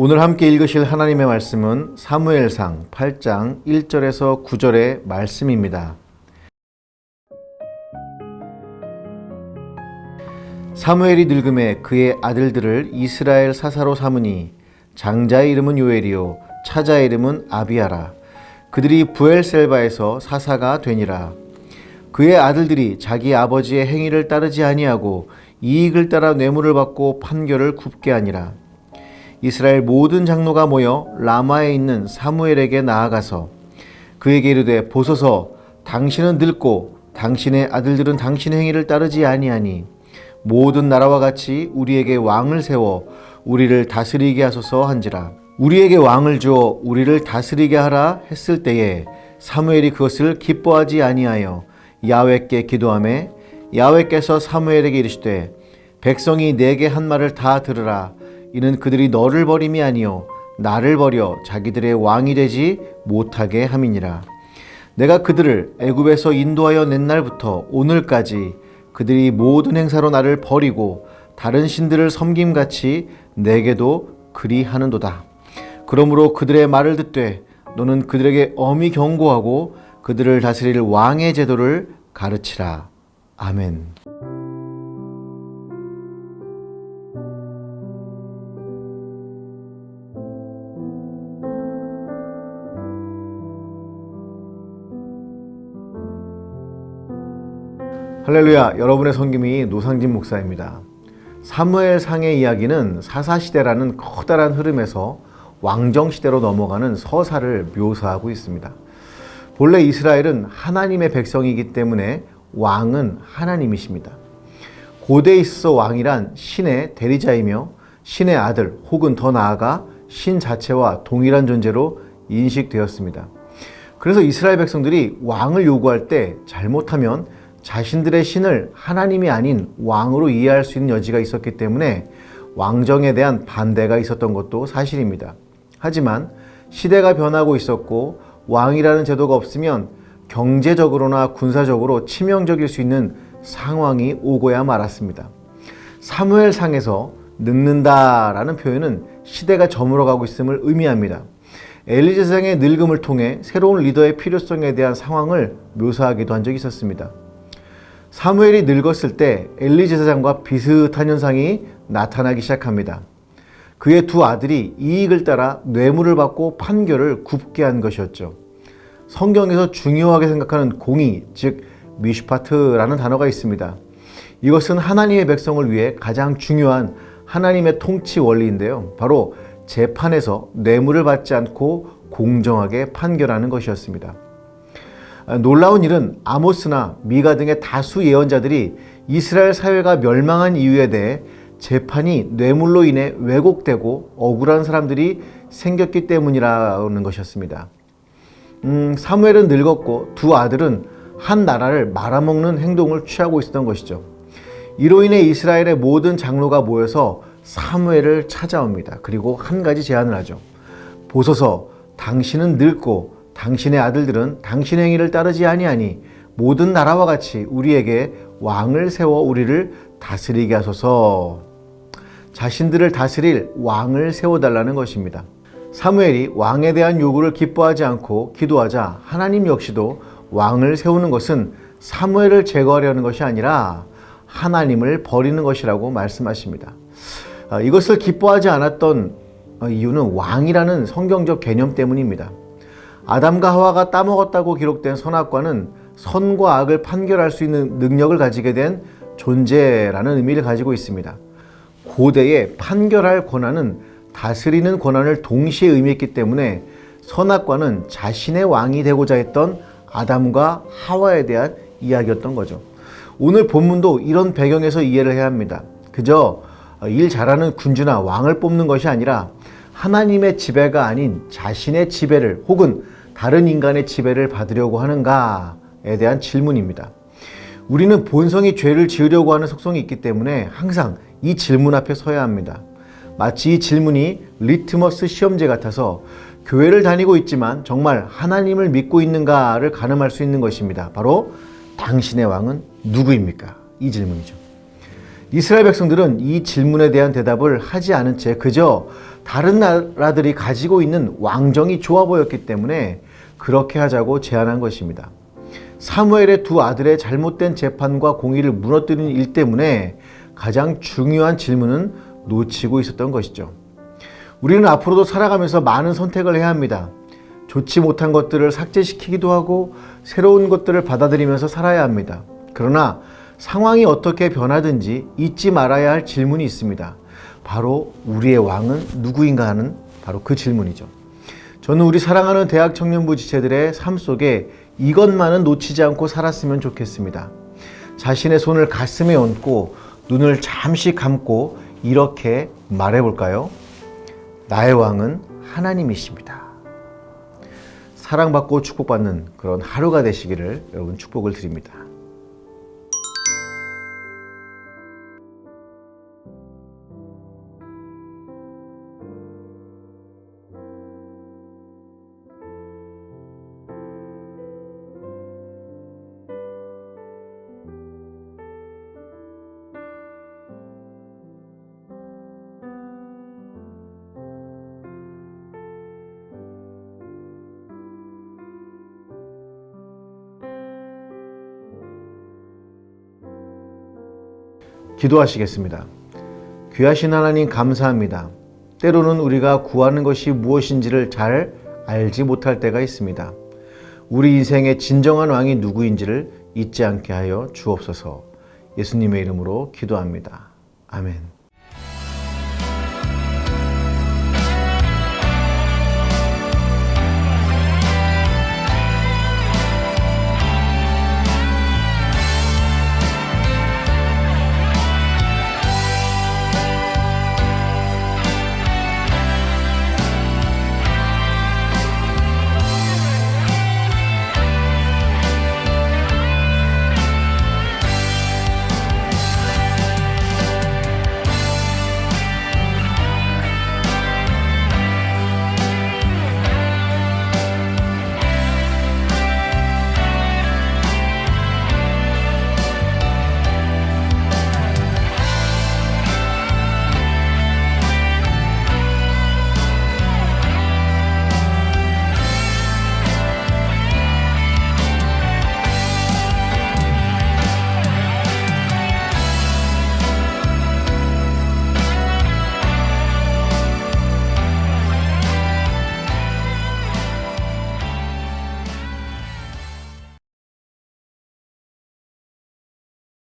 오늘 함께 읽으실 하나님의 말씀은 사무엘상 8장 1절에서 9절의 말씀입니다. 사무엘이 늙음에 그의 아들들을 이스라엘 사사로 삼으니 장자의 이름은 요엘이요 차자의 이름은 아비아라. 그들이 부엘셀바에서 사사가 되니라. 그의 아들들이 자기 아버지의 행위를 따르지 아니하고 이익을 따라 뇌물을 받고 판결을 굽게 하니라. 이스라엘 모든 장로가 모여 라마에 있는 사무엘에게 나아가서 그에게 이르되 보소서, 당신은 늙고 당신의 아들들은 당신의 행위를 따르지 아니하니 모든 나라와 같이 우리에게 왕을 세워 우리를 다스리게 하소서 한지라. 우리에게 왕을 주어 우리를 다스리게 하라 했을 때에 사무엘이 그것을 기뻐하지 아니하여 야훼께 기도하매 야훼께서 사무엘에게 이르시되 백성이 내게 한 말을 다 들으라. 이는 그들이 너를 버림이 아니요 나를 버려 자기들의 왕이 되지 못하게 함이니라. 내가 그들을 애굽에서 인도하여 낸 날부터 오늘까지 그들이 모든 행사로 나를 버리고 다른 신들을 섬김같이 내게도 그리하는도다. 그러므로 그들의 말을 듣되 너는 그들에게 엄히 경고하고 그들을 다스릴 왕의 제도를 가르치라. 아멘. 할렐루야, 여러분의 성김이 노상진 목사입니다. 사무엘상의 이야기는 사사시대라는 커다란 흐름에서 왕정시대로 넘어가는 서사를 묘사하고 있습니다. 본래 이스라엘은 하나님의 백성이기 때문에 왕은 하나님이십니다. 고대에 있어 왕이란 신의 대리자이며 신의 아들 혹은 더 나아가 신 자체와 동일한 존재로 인식되었습니다. 그래서 이스라엘 백성들이 왕을 요구할 때 잘못하면 자신들의 신을 하나님이 아닌 왕으로 이해할 수 있는 여지가 있었기 때문에 왕정에 대한 반대가 있었던 것도 사실입니다. 하지만 시대가 변하고 있었고 왕이라는 제도가 없으면 경제적으로나 군사적으로 치명적일 수 있는 상황이 오고야 말았습니다. 사무엘상에서 늙는다라는 표현은 시대가 저물어가고 있음을 의미합니다. 엘리 제사장의 늙음을 통해 새로운 리더의 필요성에 대한 상황을 묘사하기도 한 적이 있었습니다. 사무엘이 늙었을 때 엘리 제사장과 비슷한 현상이 나타나기 시작합니다. 그의 두 아들이 이익을 따라 뇌물을 받고 판결을 굽게 한 것이었죠. 성경에서 중요하게 생각하는 공의, 즉 미슈파트라는 단어가 있습니다. 이것은 하나님의 백성을 위해 가장 중요한 하나님의 통치 원리인데요. 바로 재판에서 뇌물을 받지 않고 공정하게 판결하는 것이었습니다. 놀라운 일은 아모스나 미가 등의 다수 예언자들이 이스라엘 사회가 멸망한 이유에 대해 재판이 뇌물로 인해 왜곡되고 억울한 사람들이 생겼기 때문이라는 것이었습니다. 사무엘은 늙었고 두 아들은 한 나라를 말아먹는 행동을 취하고 있었던 것이죠. 이로 인해 이스라엘의 모든 장로가 모여서 사무엘을 찾아옵니다. 그리고 한 가지 제안을 하죠. 보소서, 당신은 늙고 당신의 아들들은 당신의 행위를 따르지 아니하니 모든 나라와 같이 우리에게 왕을 세워 우리를 다스리게 하소서. 자신들을 다스릴 왕을 세워달라는 것입니다. 사무엘이 왕에 대한 요구를 기뻐하지 않고 기도하자 하나님 역시도 왕을 세우는 것은 사무엘을 제거하려는 것이 아니라 하나님을 버리는 것이라고 말씀하십니다. 이것을 기뻐하지 않았던 이유는 왕이라는 성경적 개념 때문입니다. 아담과 하와가 따먹었다고 기록된 선악과는 선과 악을 판결할 수 있는 능력을 가지게 된 존재라는 의미를 가지고 있습니다. 고대의 판결할 권한은 다스리는 권한을 동시에 의미했기 때문에 선악과는 자신의 왕이 되고자 했던 아담과 하와에 대한 이야기였던 거죠. 오늘 본문도 이런 배경에서 이해를 해야 합니다. 그저 일 잘하는 군주나 왕을 뽑는 것이 아니라 하나님의 지배가 아닌 자신의 지배를 혹은 다른 인간의 지배를 받으려고 하는가에 대한 질문입니다. 우리는 본성이 죄를 지으려고 하는 속성이 있기 때문에 항상 이 질문 앞에 서야 합니다. 마치 이 질문이 리트머스 시험지 같아서 교회를 다니고 있지만 정말 하나님을 믿고 있는가를 가늠할 수 있는 것입니다. 바로 당신의 왕은 누구입니까? 이 질문이죠. 이스라엘 백성들은 이 질문에 대한 대답을 하지 않은 채 그저 다른 나라들이 가지고 있는 왕정이 좋아 보였기 때문에 그렇게 하자고 제안한 것입니다. 사무엘의 두 아들의 잘못된 재판과 공의를 무너뜨리는 일 때문에 가장 중요한 질문은 놓치고 있었던 것이죠. 우리는 앞으로도 살아가면서 많은 선택을 해야 합니다. 좋지 못한 것들을 삭제시키기도 하고 새로운 것들을 받아들이면서 살아야 합니다. 그러나 상황이 어떻게 변하든지 잊지 말아야 할 질문이 있습니다. 바로 우리의 왕은 누구인가 하는 바로 그 질문이죠. 저는 우리 사랑하는 대학 청년부 지체들의 삶 속에 이것만은 놓치지 않고 살았으면 좋겠습니다. 자신의 손을 가슴에 얹고 눈을 잠시 감고 이렇게 말해볼까요? 나의 왕은 하나님이십니다. 사랑받고 축복받는 그런 하루가 되시기를 여러분 축복을 드립니다. 기도하시겠습니다. 귀하신 하나님 감사합니다. 때로는 우리가 구하는 것이 무엇인지를 잘 알지 못할 때가 있습니다. 우리 인생의 진정한 왕이 누구인지를 잊지 않게 하여 주옵소서. 예수님의 이름으로 기도합니다. 아멘.